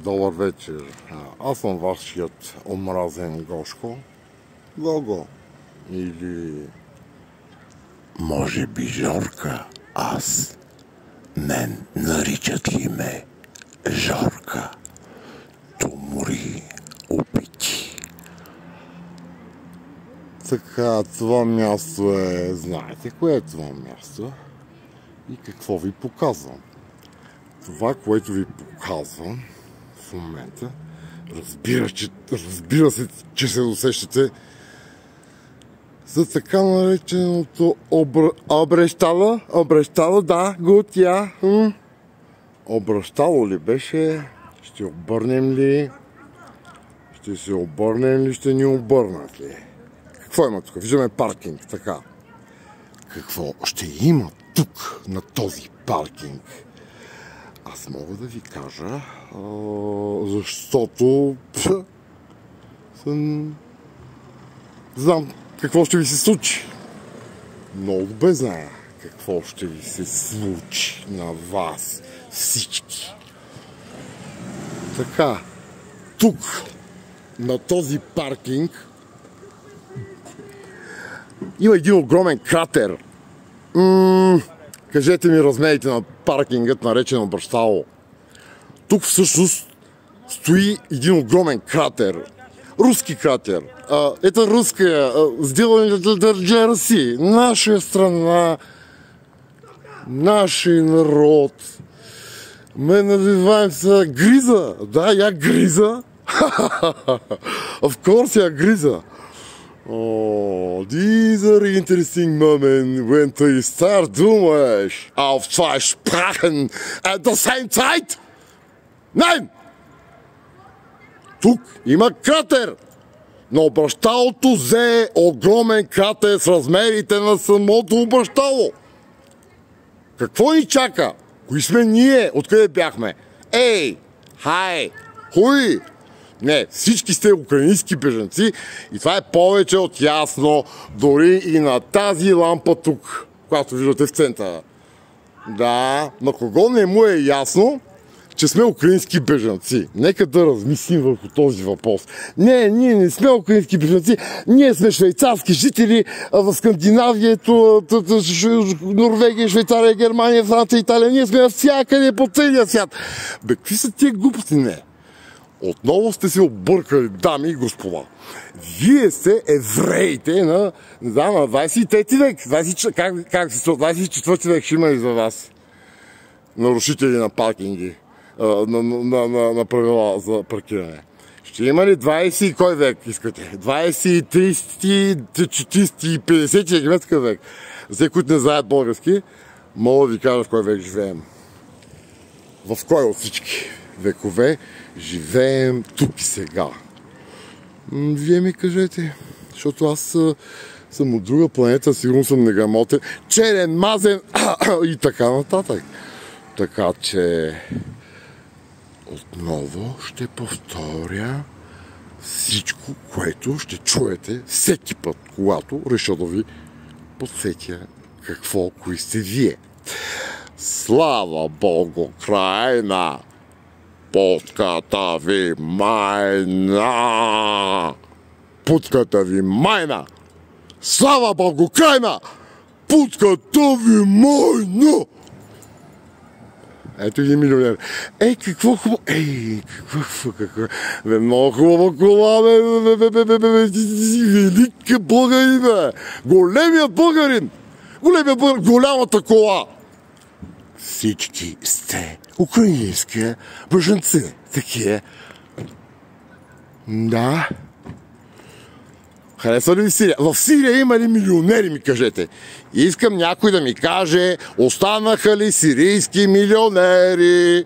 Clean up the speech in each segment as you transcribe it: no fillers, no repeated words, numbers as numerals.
Добър вечер. Аз съм вашият омразен Гошко. Гого. Или... може би Жорка. Аз. Мен наричат ли ме Жорка? Тумори убити. Така, това място е... знаете кое е това място? И какво ви показвам? Това, което ви показвам в момента, разбира се, че се досещате за така нареченото обрещало, да, гутя. Обращало ли беше? Ще обърнем ли? Ще се обърнем ли? Ще ни обърнат ли? Какво има тук? Виждаме паркинг, така. Какво ще има тук, на този паркинг? Аз мога да ви кажа, защото знам какво ще ви се случи. Много добре зная какво ще ви се случи на вас всички. Така, тук, на този паркинг, има един огромен кратер. Кажете ми размерите на паркингът, наречен Обращало. Тук всъщност стои един огромен кратер. Руски кратер. Это русская, сделали для России. Наша страна, наши народ. Мы называемся Гриза. Да, я Гриза. Of course, я Гриза. Oh, these are interesting moments when you start думаешь auf zwei Sprachen at the same time. Nein! Тук има кратер. Но Обращалото взе огромен кратер с размерите на самото Обращало. Какво ни чака? Кои сме ние? Откъде бяхме? Ей! Хай! Хуй! Не, всички сте украински бежанци и това е повече от ясно дори и на тази лампа тук, която виждате в центъра. Да, на кого не му е ясно, че сме украински бежанци? Нека да размислим върху този въпрос. Не, ние не сме украински бежанци, ние сме швейцарски жители в Скандинавия, Норвегия, Швейцария, Германия, Франция, Италия. Ние сме навсякъде по целия свят. Бе, какви са тия глупости? Не. Отново сте се объркали, дами и господа. Вие сте евреите на 23 век. 24 век ще има и за вас нарушители на паркинги, на правила за паркиране. Ще има ли 20 и кой век искате? 20, 30, 40, 50 век? За тези, които не знаят български, мога да ви кажа в кой век живеем. В кой от всички векове живеем тук и сега? Вие ми кажете, защото аз съм от друга планета, сигурно съм неграмотен, черен, мазен и така нататък. Така че отново ще повторя всичко, което ще чуете всеки път, когато реша да ви подсетя кои сте вие. Слава Богу, Крайна! Путката ви майна! Путката ви майна! Слава Богу, Крайна! Путката ви майна! Ето ги милионер. Какво хубаво... какво... много хубава кола, велика българин, бе! Големият българин! Голямата кола! Всички сте украински бежанци. Такива. Да. Харесва ли ви Сирия? В Сирия има ли милионери, ми кажете? Искам някой да ми каже, останаха ли сирийски милионери?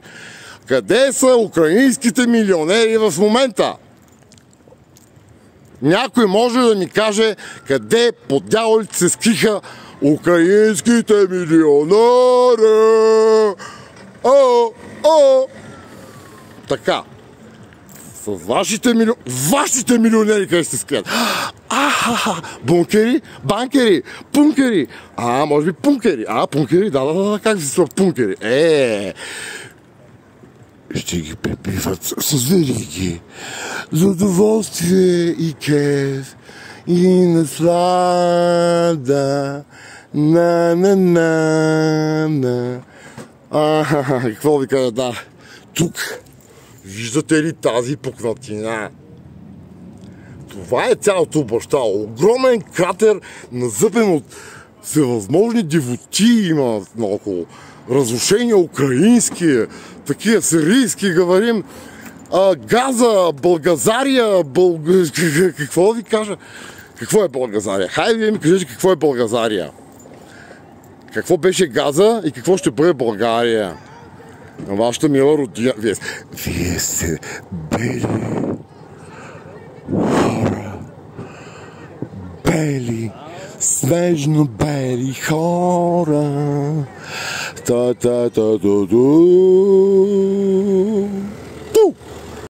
Къде са украинските милионери в момента? Някой може да ми каже, къде по дяволите се скриха украинските милионери? Така. С вашите милионери къде ще се скрият? Бункери? Банкери? Пункери? Може би пункери. Пункери? Да, как се струва пункери? ще ги пребиват с вериги за удоволствие и кеф и наслада. На. Какво ви кажа, да. Тук виждате ли тази пукнатина? Това е цялото обащало. Огромен кратер, назъпен от всевъзможни дивоти има наоколо. Разрушения украински, такива сирийски, говорим. Газа, България, какво ви кажа? Какво е България? Хайде вие ми кажете какво е България. Какво беше Газа и какво ще бъде България? На вашата мила родина. Вие сте бели хора. Бели, снежно бели хора. Та-та-та-ду-ду.